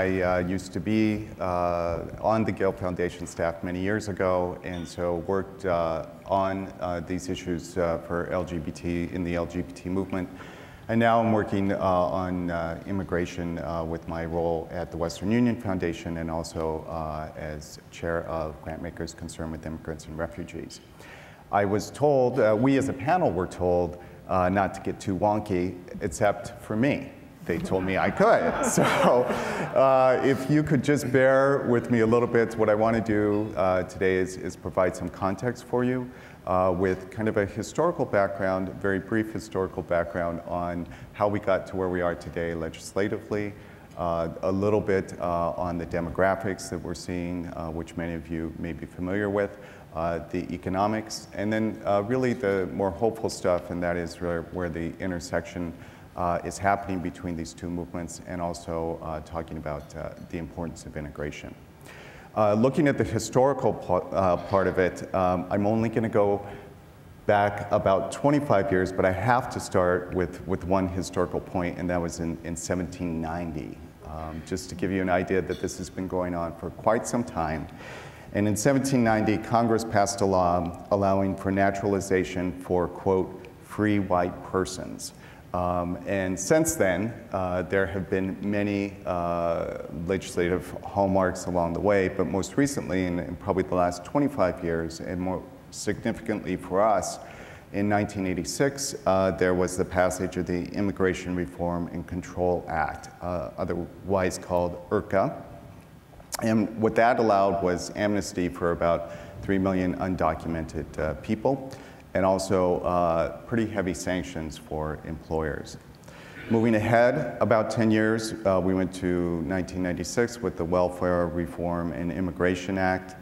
I used to be on the Gale Foundation staff many years ago, and so worked on these issues for LGBT in the LGBT movement. And now I'm working on immigration with my role at the Western Union Foundation and also as chair of Grantmakers Concerned with Immigrants and Refugees. I was told, we as a panel were told not to get too wonky, except for me. They told me I could. So if you could just bear with me a little bit, what I want to do today is provide some context for you with kind of a historical background, very brief historical background on how we got to where we are today legislatively, a little bit on the demographics that we're seeing, which many of you may be familiar with, the economics, and then really the more hopeful stuff, and that is where the intersection is happening between these two movements, and also talking about the importance of integration. Looking at the historical part of it, I'm only going to go back about 25 years, but I have to start with one historical point, and that was in 1790. Just to give you an idea that this has been going on for quite some time. And in 1790, Congress passed a law allowing for naturalization for, quote, free white persons. And since then, there have been many legislative hallmarks along the way, but most recently, in probably the last 25 years, and more significantly for us, in 1986, there was the passage of the Immigration Reform and Control Act, otherwise called IRCA. And what that allowed was amnesty for about 3 million undocumented people, and also pretty heavy sanctions for employers. Moving ahead about 10 years, we went to 1996 with the Welfare Reform and Immigration Act,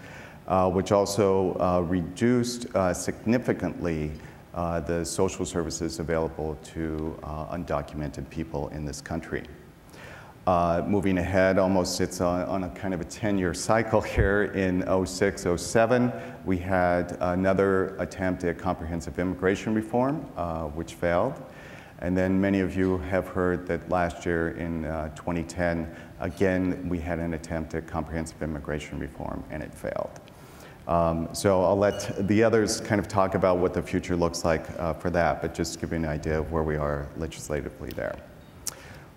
which also reduced significantly the social services available to undocumented people in this country. Moving ahead, almost it's on a kind of a 10-year cycle here. In 06, 07, we had another attempt at comprehensive immigration reform, which failed. And then many of you have heard that last year in 2010, again, we had an attempt at comprehensive immigration reform, and it failed. So I'll let the others kind of talk about what the future looks like for that, but just to give you an idea of where we are legislatively there.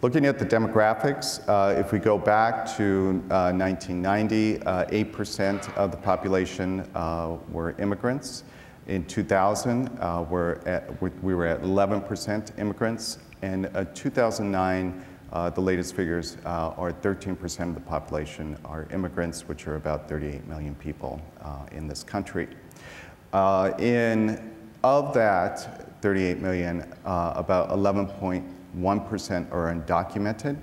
Looking at the demographics, if we go back to 1990, 8% of the population were immigrants. In 2000, we were at 11% immigrants. And 2009, the latest figures are 13% of the population are immigrants, which are about 38 million people in this country. Of that 38 million, about 11.1% are undocumented,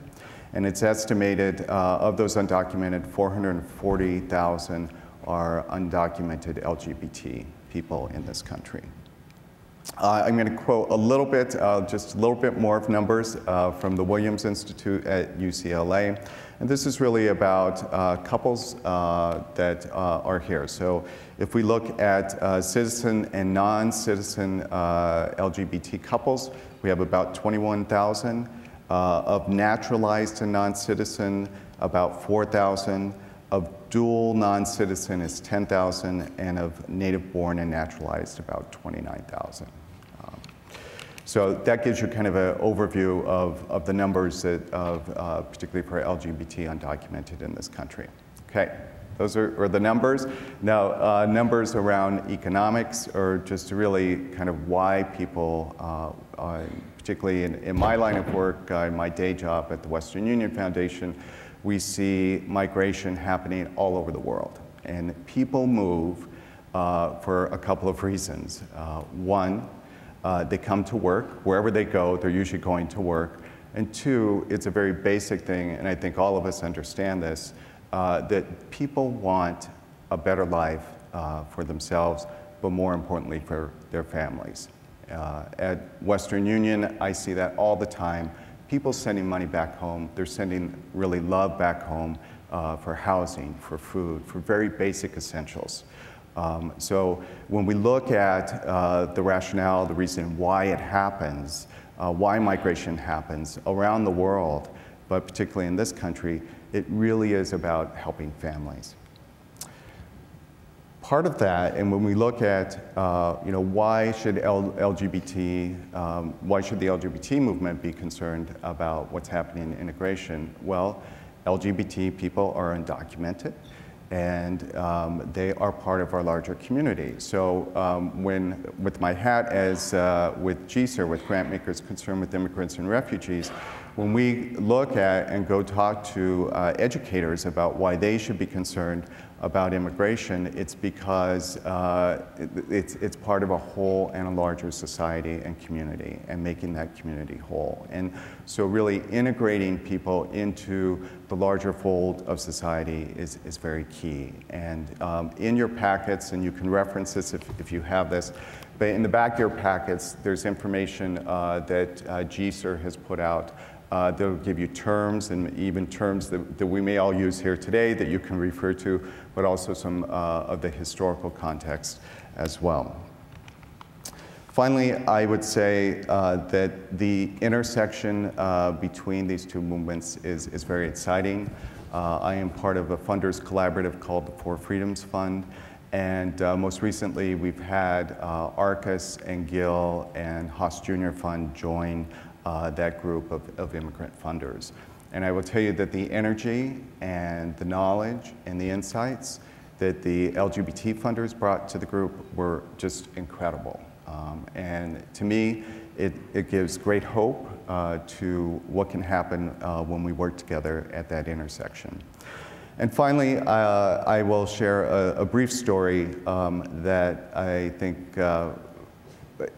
and it's estimated of those undocumented, 440,000 are undocumented LGBT people in this country. I'm going to quote a little bit, just a little bit more of numbers from the Williams Institute at UCLA, and this is really about couples that are here. So if we look at citizen and non-citizen LGBT couples, we have about 21,000. Of naturalized and non-citizen, about 4,000. Of dual non-citizen is 10,000, and of native-born and naturalized, about 29,000. So that gives you kind of an overview of the numbers particularly for LGBT undocumented in this country. Okay. Those are the numbers. Now, numbers around economics, or just really kind of why people, particularly in my line of work, in my day job at the Western Union Foundation, we see migration happening all over the world. And people move for a couple of reasons. One, they come to work. Wherever they go, they're usually going to work. And two, it's a very basic thing, and I think all of us understand this, that people want a better life for themselves, but more importantly for their families. At Western Union, I see that all the time. People sending money back home, they're sending really love back home for housing, for food, for very basic essentials. So when we look at the rationale, the reason why it happens, why migration happens around the world, but particularly in this country, it really is about helping families. Part of that, and when we look at, why should the LGBT movement be concerned about what's happening in integration? Well, LGBT people are undocumented, and they are part of our larger community. So with my hat as with GSER, with Grantmakers Concerned with Immigrants and Refugees, when we look at and go talk to educators about why they should be concerned about immigration, it's because it's part of a whole and a larger society and community, and making that community whole. And so really integrating people into the larger fold of society is very key. And in your packets, and you can reference this if you have this, but in the back of your packets, there's information that GSER has put out. They'll give you terms, and even terms that we may all use here today that you can refer to, but also some of the historical context as well. Finally, I would say that the intersection between these two movements is very exciting. I am part of a funders collaborative called the Four Freedoms Fund, and most recently we've had ARCUS and GIL and Haas Jr. Fund join that group of immigrant funders. And I will tell you that the energy and the knowledge and the insights that the LGBT funders brought to the group were just incredible. And to me, it gives great hope to what can happen when we work together at that intersection. And finally, I will share a brief story that I think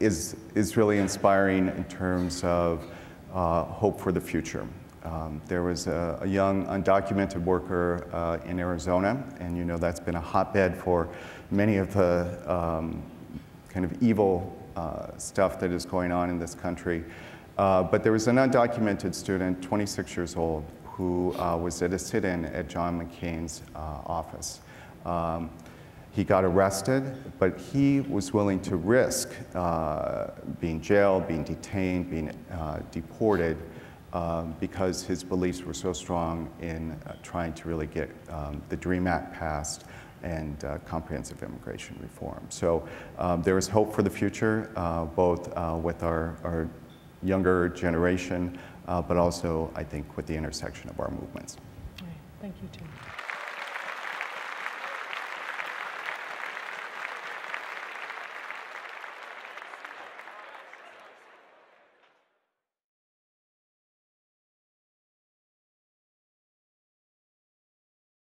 is really inspiring in terms of hope for the future. There was a young undocumented worker in Arizona, and you know that's been a hotbed for many of the kind of evil stuff that is going on in this country. But there was an undocumented student, 26 years old, who was at a sit-in at John McCain's office. He got arrested, but he was willing to risk being jailed, being detained, being deported because his beliefs were so strong in trying to really get the DREAM Act passed and comprehensive immigration reform. So there is hope for the future, both with our younger generation, but also, I think, with the intersection of our movements. Right. Thank you, Tim.